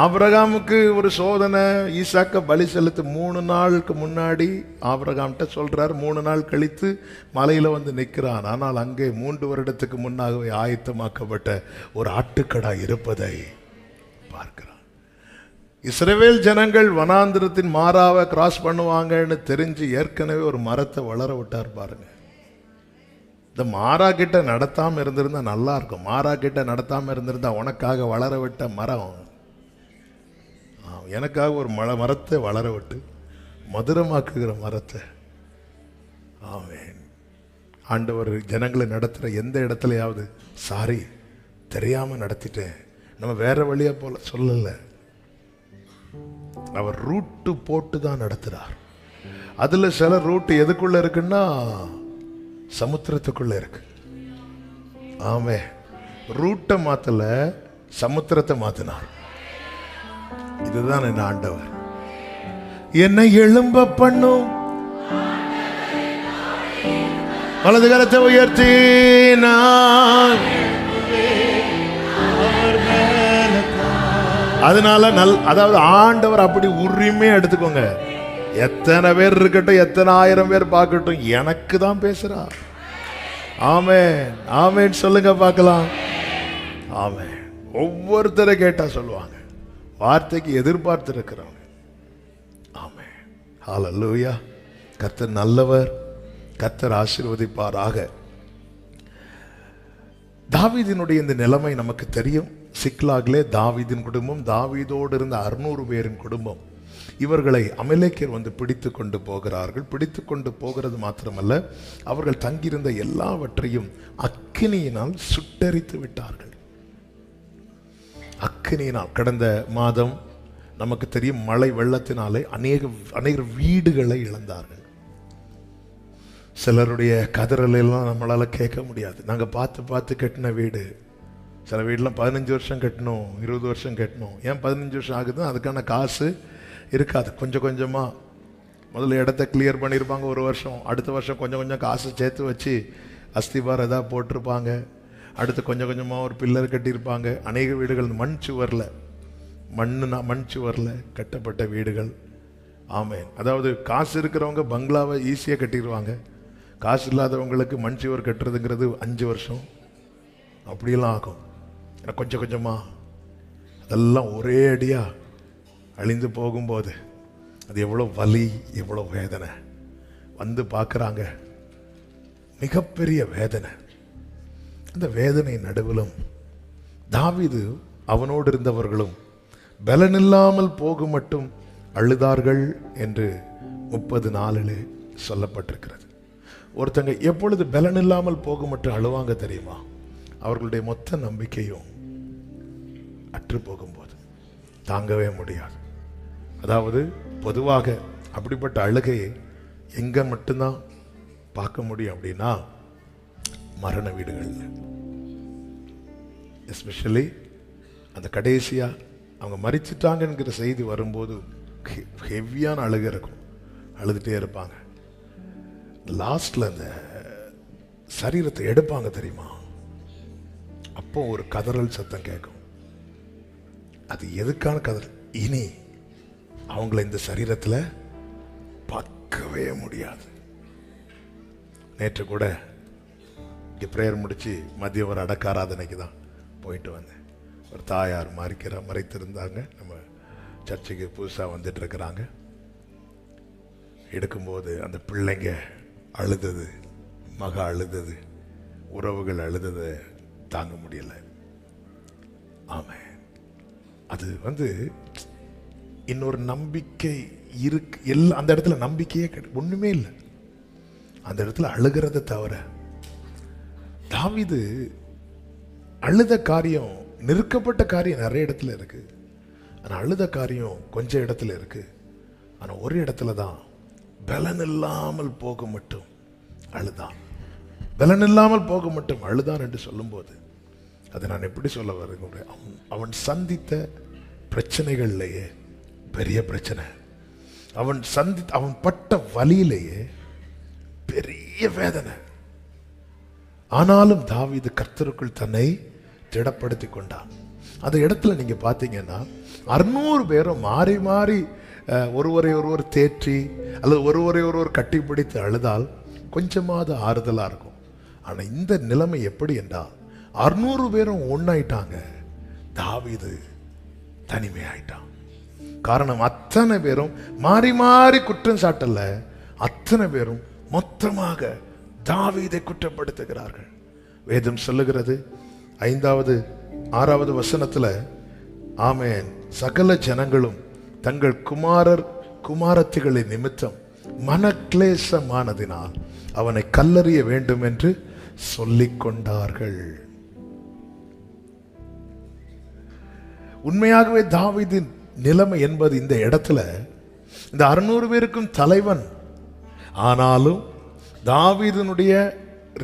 ஆபிரகாமுக்கு ஒரு சோதனை. ஈசாக்க பலி செலுத்து 3 நாளுக்கு முன்னாடி ஆபிரகாம்கிட்ட சொல்றார். 3 நாள் கழித்து மலையில வந்து நிற்கிறான். ஆனால் அங்கே 3 வருடத்துக்கு முன்னாகவே ஆயத்தமாக்கப்பட்ட ஒரு ஆட்டுக்கடா இருப்பதை பார்க்கிறான். இஸ்ரவேல் ஜனங்கள் வனாந்திரத்தின் மாறாவை கிராஸ் பண்ணுவாங்கன்னு தெரிஞ்சு ஏற்கனவே ஒரு மரத்தை வளர விட்டார் பாருங்க. இந்த மாறா கிட்ட நடத்தாம இருந்திருந்தா நல்லா இருக்கும். மாறா கிட்ட நடத்தாம இருந்திருந்தா உனக்காக வளர விட்ட மரம், எனக்காக ஒரு மரத்தை வளர விட்டு மதுரமாக்குகிற மரத்தை. ஆமென். ஆண்டவர் ஜனங்களை நடத்துகிற எந்த இடத்துலையாவது சாரி தெரியாம நடத்திட்டேன், நம்ம வேற வழியா போல சொல்லல. அவர் ரூட்டு போட்டு தான் நடத்துறார். அதுல சில ரூட் எதுக்குள்ள இருக்குன்னா சமுத்திரத்துக்குள்ள இருக்கு. ஆமே, ரூட்டை மாத்தல, சமுத்திரத்தை மாத்தினார். இதுதான் என்ன ஆண்டவர். என்னை எழும்ப பண்ணும் வலது கரத்தை உயர்த்தி நான். அதனால அதாவது ஆண்டவர் அப்படி உரிமையா எடுத்துக்கோங்க. எத்தனை பேர் இருக்கட்டும், எத்தனை ஆயிரம் பேர் பார்க்கட்டும், எனக்கு தான் பேசுறார். ஆமென் ஆமென் சொல்லுங்க பார்க்கலாம். ஆமென். ஒவ்வொருத்தரை கேட்டா சொல்லுவாங்க, வார்த்தைக்கு எதிர்பார்த்து இருக்கிறவங்க. ஆமென். ஹல்லேலூயா. கர்த்தர் நல்லவர், கர்த்தர் ஆசீர்வதிப்பாராக. தாவீதினுடைய இந்த நிலைமை நமக்கு தெரியும். சிக்லாகிலே தாவீதின் குடும்பம், தாவீதோடு இருந்த 600 பேரின் குடும்பம், இவர்களை அமலேக்கியர் வந்து பிடித்து கொண்டு போகிறார்கள். பிடித்து கொண்டு போகிறது மாத்திரமல்ல, அவர்கள் தங்கியிருந்த எல்லாவற்றையும் அக்கினியினால் சுட்டெரித்து விட்டார்கள். அக்கினியினால். கடந்த மாதம் நமக்கு தெரியும், மழை வெள்ளத்தினாலே அநேக வீடுகளை இழந்தார்கள். சிலருடைய கதறலெல்லாம் நம்மளால கேட்க முடியாது. நாங்கள் பார்த்து கட்டின வீடு, சில வீடெலாம் 15 வருஷம் கட்டணும், 20 வருஷம் கட்டணும். ஏன் 15 வருஷம் ஆகுது? அதுக்கான காசு இருக்காது. கொஞ்சம் கொஞ்சமாக முதல்ல இடத்த கிளியர் பண்ணியிருப்பாங்க ஒரு வருஷம், அடுத்த வருஷம் கொஞ்சம் காசு சேர்த்து வச்சு அஸ்திபார் எதாவது போட்டிருப்பாங்க, அடுத்து கொஞ்சம் கொஞ்சமாக ஒரு பில்லர் கட்டியிருப்பாங்க. அநேக வீடுகள் மண் சுவரில் கட்டப்பட்ட வீடுகள். ஆமென். அதாவது காசு இருக்கிறவங்க பங்களாவை ஈஸியாக கட்டிடுவாங்க, காசு இல்லாதவங்களுக்கு மண் சுவர் கட்டுறதுங்கிறது 5 வருஷம் அப்படியெல்லாம் ஆகும். கொஞ்சம் கொஞ்சமாக அதெல்லாம் ஒரே அடியாக அழிந்து போகும்போது அது எவ்வளோ வலி, எவ்வளோ வேதனை. வந்து பார்க்குறாங்க, மிகப்பெரிய வேதனை. அந்த வேதனை நடுவிலும் தாவீது அவனோடு இருந்தவர்களும் பலனில்லாமல் போகும் மட்டும் அழுதார்கள் என்று 30 நாளிலே சொல்லப்பட்டிருக்கிறது. ஒருத்தங்க எப்பொழுது பலனில்லாமல் போகும் மட்டும் அழுவாங்க தெரியுமா? அவர்களுடைய மொத்த நம்பிக்கையும் அற்று போகும்போது தாங்கவே முடியாது. அதாவது பொதுவாக அப்படிப்பட்ட அழுகையை எங்க மட்டும்தான் பார்க்க முடியும் அப்படின்னா மரண வீடுகள்ல. எஸ்பெஷலி அந்த கடைசியா அவங்க மரிச்சிட்டாங்கங்கிற செய்தி வரும்போது ஹெவியான அழுகை இருக்கும், அழுதுட்டே இருப்பாங்க. லாஸ்ட்ல அந்த சரீரத்தை எடுப்பாங்க தெரியுமா, அப்போ ஒரு கதறல் சத்தம் கேட்கும். அது எதுக்கான கதறல்? இனி அவங்கள இந்த சரீரத்தில் பார்க்கவே முடியாது. நேற்று கூட இங்கே ப்ரேயர் முடிச்சு மதியம் ஒரு அடக்க ஆராதனைக்கு தான் போயிட்டு வந்தேன். ஒரு தாயார் மறைத்திருந்தாங்க, நம்ம சர்ச்சுக்கு புதுசாக வந்துட்டு இருக்கிறாங்க. எடுக்கும்போது அந்த பிள்ளைங்க அழுதது, மக அழுதது, உறவுகள் அழுததை தாங்க முடியல. ஆமாம், அது இன்னொரு நம்பிக்கை இருக்கு. எல்லாம் அந்த இடத்துல நம்பிக்கையே ஒண்ணுமே இல்லை, அந்த இடத்துல அழுகிறத தவிர. தாவீது அழுத காரியம், நெருக்கப்பட்ட காரியம் நிறைய இடத்துல இருக்கு. ஆனா அழுத காரியம் கொஞ்சம் இடத்துல இருக்கு. ஆனா ஒரு இடத்துல தான் பலன் இல்லாமல் போக மட்டும் அழுதான். பலன் இல்லாமல் போக மட்டும் அழுதான் என்று சொல்லும்போது அதை நான் எப்படி சொல்ல வருகிறேன்? அவன் சந்தித்த பிரச்சனைகள்லேயே பெரிய பிரச்சனை, அவன் பட்ட வலியிலேயே பெரிய வேதனை. ஆனாலும் தாவீது கர்த்தருக்குள் தன்னை திடப்படுத்திக் கொண்டான். அந்த இடத்துல நீங்க பாத்தீங்கன்னா 600 பேரும் மாறி மாறி ஒருவரை ஒருவர் தேற்றி அல்லது ஒருவரை ஒருவர் கட்டிப்பிடித்து அழுதால் கொஞ்சமாவது ஆறுதலா இருக்கும். ஆனா இந்த நிலைமை எப்படி என்றால் 600 பேரும் ஒன்னாயிட்டாங்க, தாவீது தனிமையாயிட்டான். காரணம், அத்தனை பேரும் மாறி மாறி குற்றம் சாட்டல, அத்தனை பேரும் மொத்தமாக தாவீதை குற்றப்படுத்துகிறார்கள். வேதம் சொல்லுகிறது 5வது 6வது வசனத்துல, ஆமென், சகல ஜனங்களும் தங்கள் குமாரத்திகளின் நிமித்தம் மனக்லேசமானதினால் அவனை கல்லறிய வேண்டும் என்று சொல்லிக் கொண்டார்கள். உண்மையாகவே தாவீதின் நிலைமை என்பது இந்த இடத்துல இந்த 600 பேருக்கும் தலைவன். ஆனாலும் தாவீதினுடைய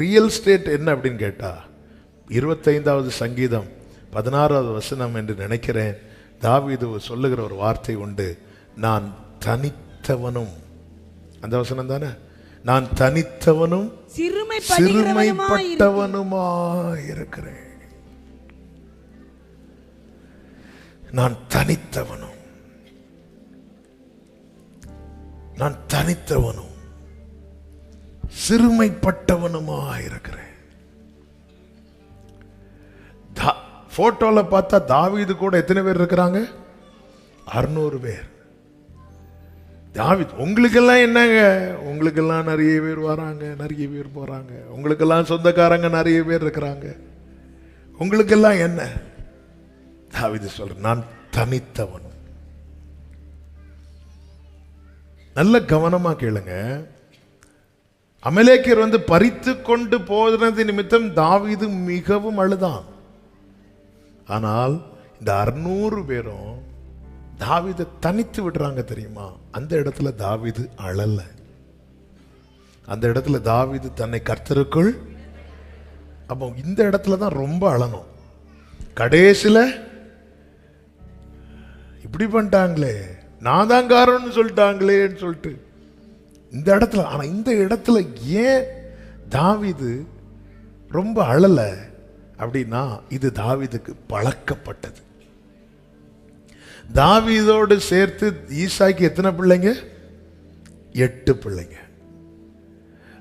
ரியல் ஸ்டேட் என்ன அப்படின்னு கேட்டா 25வது சங்கீதம் 16வது வசனம் என்று நினைக்கிறேன். தாவீது சொல்லுகிற ஒரு வார்த்தை உண்டு, நான் தனித்தவனும். அந்த வசனம் தானே, நான் தனித்தவனும் சிறுமைப்பட்டவனுமாயிருக்கிறேன். நான் தனித்தவனும், நான் தனித்தவனும் சிறுமைப்பட்டவனுமாயிருக்கிறேன். போட்டோல பார்த்தா தாவீது கூட எத்தனை பேர் இருக்கிறாங்க? 600 பேர். தாவீது, உங்களுக்கெல்லாம் என்னங்க, உங்களுக்கெல்லாம் நிறைய பேர் வராங்க, நிறைய பேர் போறாங்க, உங்களுக்கெல்லாம் சொந்தக்காரங்க நிறைய பேர் இருக்கிறாங்க, உங்களுக்கெல்லாம் என்ன? தாவீது சொல்ற, நான் தனித்தவனும். நல்ல கவனமா கேளுங்க. அமலேக்கியர் வந்து பறித்து கொண்டு போனது நிமித்தம் தாவீது மிகவும் அழுதான். ஆனால் இந்த 600 பேரும் தாவீதை தனித்து விடுறாங்க தெரியுமா? அந்த இடத்துல தாவீது அழல. அந்த இடத்துல தாவீது தன்னை கர்த்தருக்குள், அப்போ இந்த இடத்துல தான் ரொம்ப அழணும். கடைசியில இப்படி பண்ணிட்டாங்களே, நான் தான் காரணம்னு சொல்லிட்டாங்களேன்னு சொல்லிட்டு இந்த இடத்துல. ஆனா இந்த இடத்துல ஏன் தாவீது ரொம்ப அழல அப்படின்னா, இது தாவீதுக்கு பழக்கப்பட்டது. தாவீதோடு சேர்த்து ஈசாய்க்கு எத்தனை பிள்ளைங்க? 8 பிள்ளைங்க.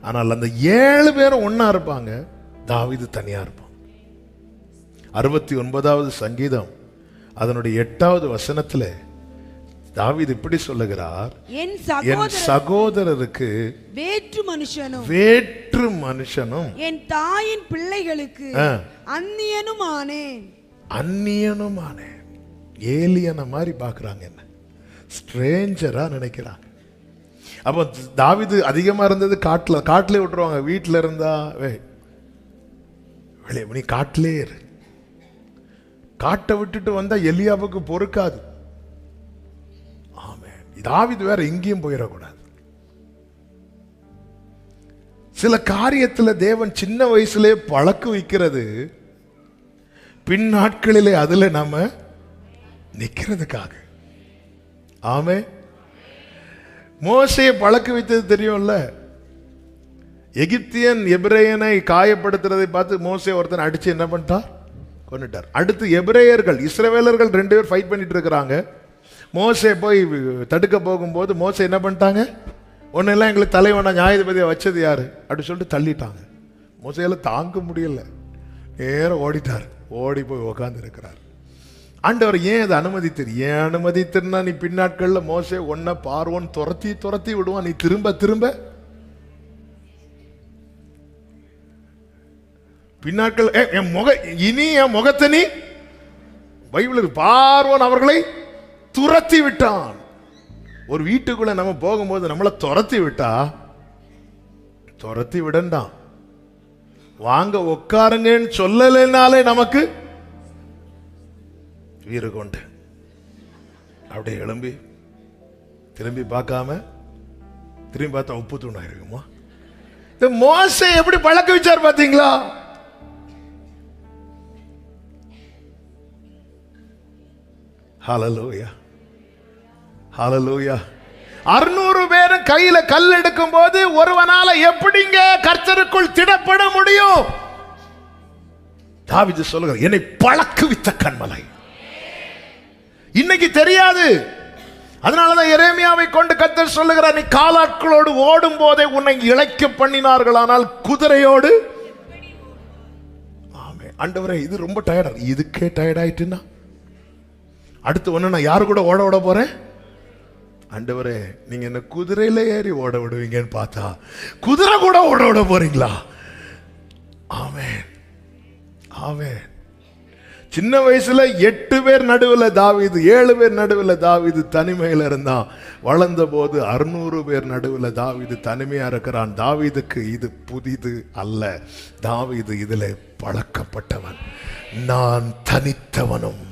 ஆனால் அந்த 7 பேரும் ஒன்னா இருப்பாங்க, தாவீது தனியா இருப்பான். 69வது சங்கீதம் அதனுடைய 8வது வசனத்துல தாவீது இப்படி சொல்லுகிறார், என் சகோதரருக்கு வேற்று மனுஷனும் என் தாயின் பிள்ளைகளுக்கு அந்நியனுமானேன். ஏலியன மாதிரி பாக்குறாங்க, என்ன ஸ்ட்ரேஞ்சரா நினைக்கிறாங்க. அப்போ தாவீது அதிகமா இருந்தது காட்டுல விட்டுருவாங்க. வீட்டுல இருந்தா வெளியே நீ காட்டிலே இரு. காட்டை விட்டுட்டு வந்தா எலியாவுக்கு பொறுக்காது. ஆமென். தாவீது வேற எங்கேயும் போயிடக்கூடாது. சில காரியத்துல தேவன் சின்ன வயசுலே பழக்க வைக்கிறது, பின் நாட்களிலே அதுல நாம நிக்கிறதுக்காக. ஆமே. மோசேயை பழக்க வைத்தது தெரியும்ல. எகிப்தியன் எபிரேயனை காயப்படுத்துறதை பார்த்து மோசே ஒருத்தன் அடிச்சு என்ன பண்ணிட்டார்? கொன்னுட்டார். அடுத்து எபிரேயர்கள் இஸ்ரவேலர்கள் 2 பேர் ஃபைட் பண்ணிட்டு இருக்கிறாங்க. மோசே போய் தடுக்க போகும்போது மோசே என்ன பண்ணிட்டாங்க? ஒன்னெல்லாம் எங்களுக்கு தலைவனா நியாயாதிபதியை வச்சது யாரு அப்படி சொல்லிட்டு தள்ளிட்டாங்க. மோசையால தாங்க முடியல, நேரம் ஓடிட்டார். ஓடி போய் உக்காந்து இருக்கிறார். ஆண்டவர் ஏன் அதை அனுமதித்தார்? ஏன் அனுமதித்தா, நீ பின்னாட்கள்ல மோசே ஒன்ன பார்வோன் துரத்தி விடுவான், நீ திரும்ப திரும்ப பின்னாட்கள் இனி என் முகத்தை நீ பைபிள் பார்வோன் அவர்களை துரத்தி விட்டான். ஒரு வீட்டுக்குள்ள நம்ம போகும்போது நம்மளை துரத்தி விட்டா, துரத்தி விடண்டாம், வாங்க உட்காருங்கன்னு சொல்லலைனாலே நமக்கு வீறு கொண்டு அப்படியே எழும்பி திரும்பி பார்க்காம திரும்பி பார்த்தா உப்பு தூணா இருக்குமா? இந்த மோசே எப்படி பழக்க வச்சார் பாத்தீங்களா? ஹல்லேலூயா, ஹல்லேலூயா. 600 பேரும் கையில கல் எடுக்கும் போது ஒருவனால எப்படிங்க கர்த்தருக்குள் திடப்பட முடியும்? தாவீது சொல்லுகிறார், என்னை பழக்குவித்த கண்மலை. இன்னைக்கு தெரியாது. அதனாலதான் எரேமியாவை கொண்டு கர்த்தர் சொல்லுகிறார், நீ காலாட்களோடு ஓடும் போதே உன்னை இளைக்க பண்ணினார்கள், ஆனால் குதிரையோடு. ஆமே ஆண்டவரே, இது ரொம்ப டயர்டா, இதுக்கே டயர்ட் ஆயிட்டுன்னா அடுத்து ஒண்ணு நான் யாரு கூட ஓட போறேன்? ஆண்டவரே, நீங்க என்ன குதிரையில ஏறி ஓட விடுவீங்கன்னு பார்த்தா குதிரை கூட ஓட போறீங்களா? ஆமென் ஆமென். சின்ன வயசுல 8 பேர் நடுவில் தாவீது, 7 பேர் நடுவில் தாவீது தனிமையில இருந்தான். வளர்ந்த போது 600 பேர் நடுவில் தாவீது தனிமையா இருக்கிறான். தாவீதுக்கு இது புதிது அல்ல. தாவீது இதுல பழக்கப்பட்டவன். நான் தனித்தவனும்